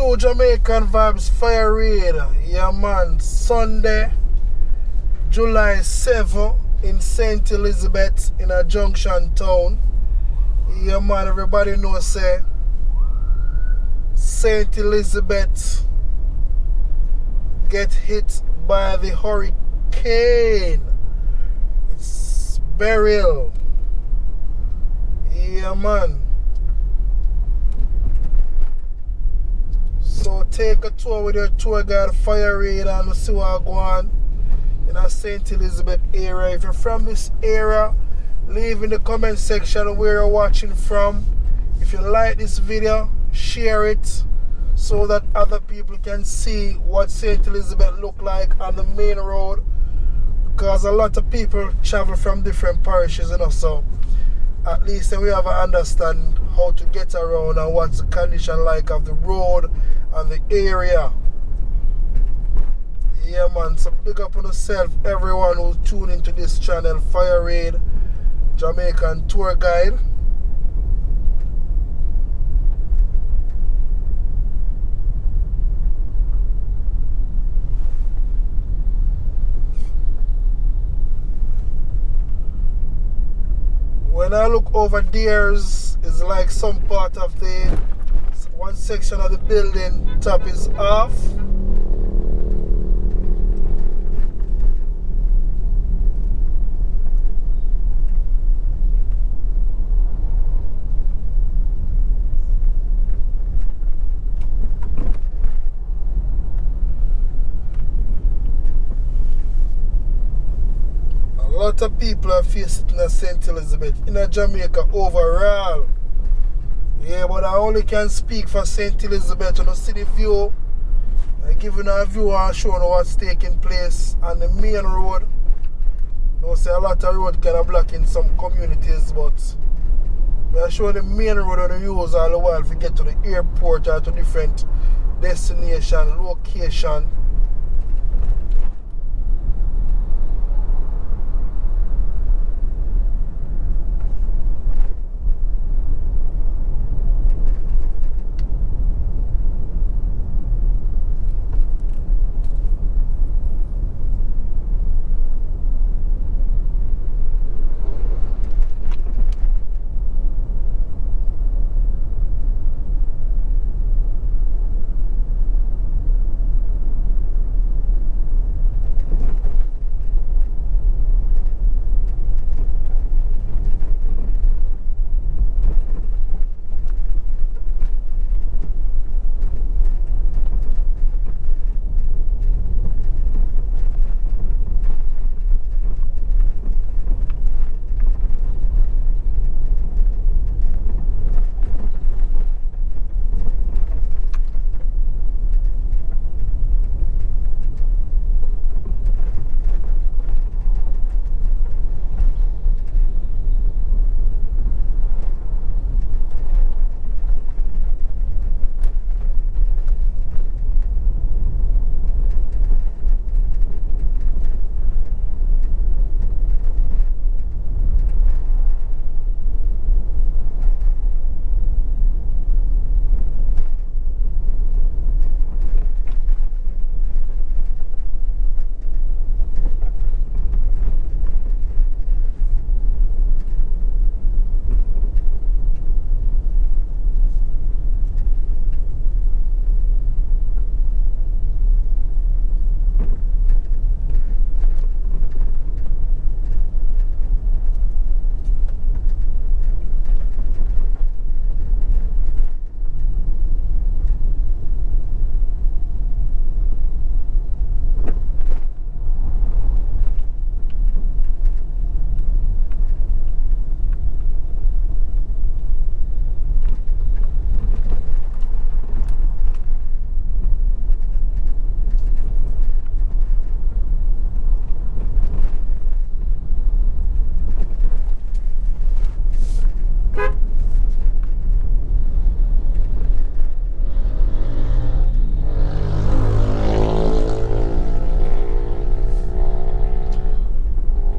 True Jamaican Vibes Fire Raid. Yeah, man. Sunday, July 7 in St. Elizabeth in a junction town. Yeah, man. Everybody knows, say, St. Elizabeth get hit by the hurricane. It's Beryl. Yeah, man. So take a tour with your tour guide Fire Raid and see what go on in a St. Elizabeth area. If you're from this area, leave in the comment section where you're watching from. If you like this video, share it so that other people can see what St. Elizabeth look like on the main road, because a lot of people travel from different parishes, you know, so at least we have an understanding how to get around and what's the condition like of the road and the area. Yeah, man. So big up on yourself, everyone who's tuned into this channel, Fire Raid Jamaican Tour Guide. When I look over there, is like some part of the one section of the building top is off. A lot of people are facing in St. Elizabeth, in Jamaica overall. Yeah, but I only can speak for St. Elizabeth. You know, see the view. I giving a view and showing what's taking place on the main road. You know, say a lot of road kind of blocking some communities, but we are showing the main road on the views all the while if we get to the airport or to different destination, location.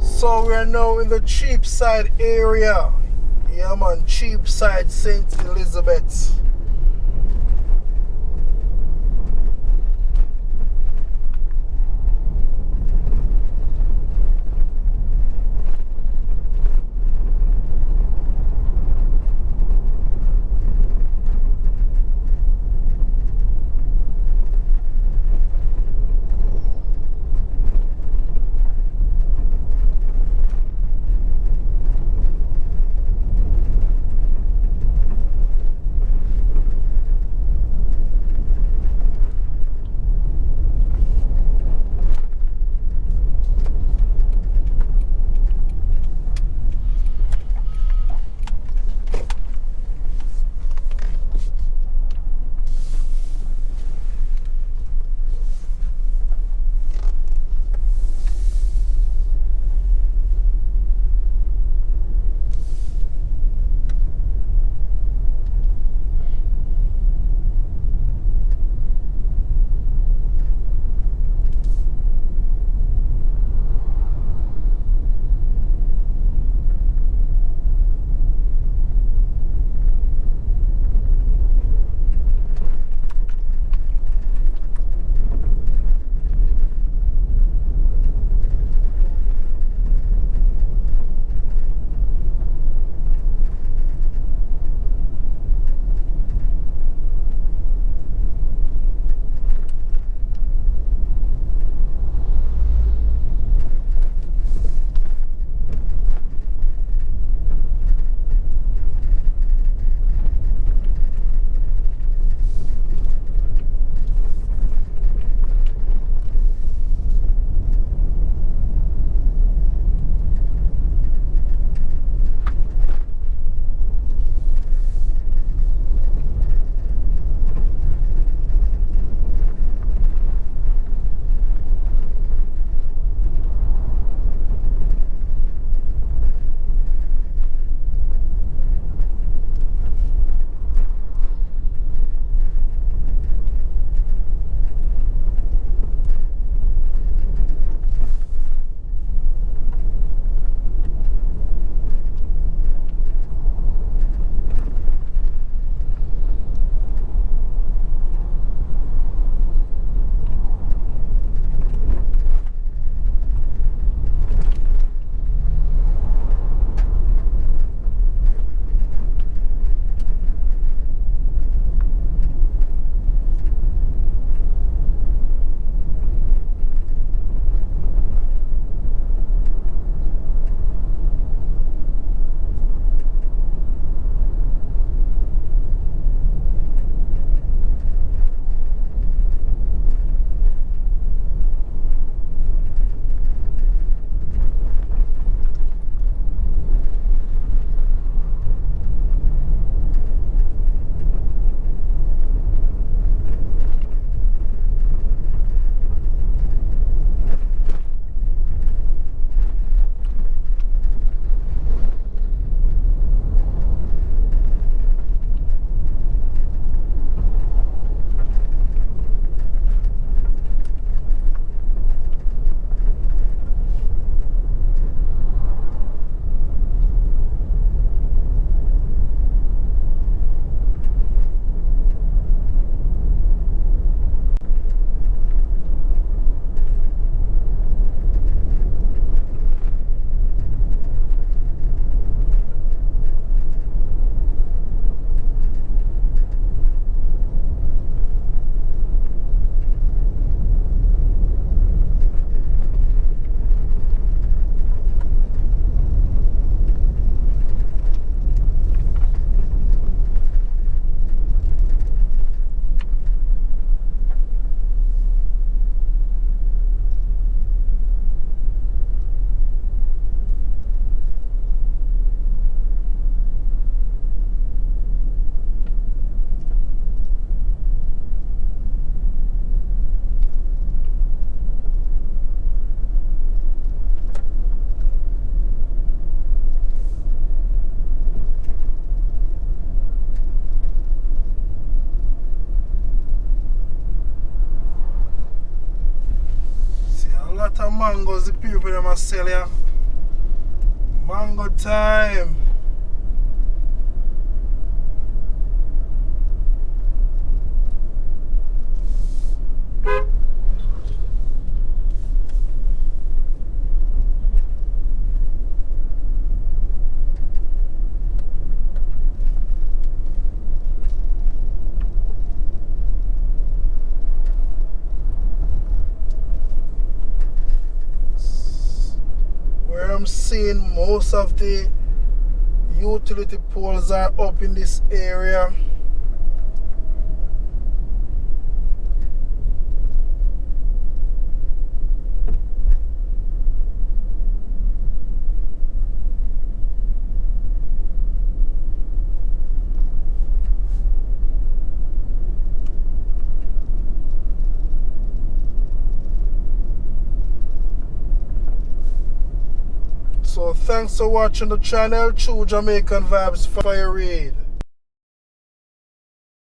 So we are now in the Cheapside area. Yeah, man, Cheapside, St. Elizabeth. mangoes the people them a sell ya. Mango time. Where I'm seeing most of the utility poles are up in this area. So thanks for watching the channel. True Jamaican Vibes Fire Raid.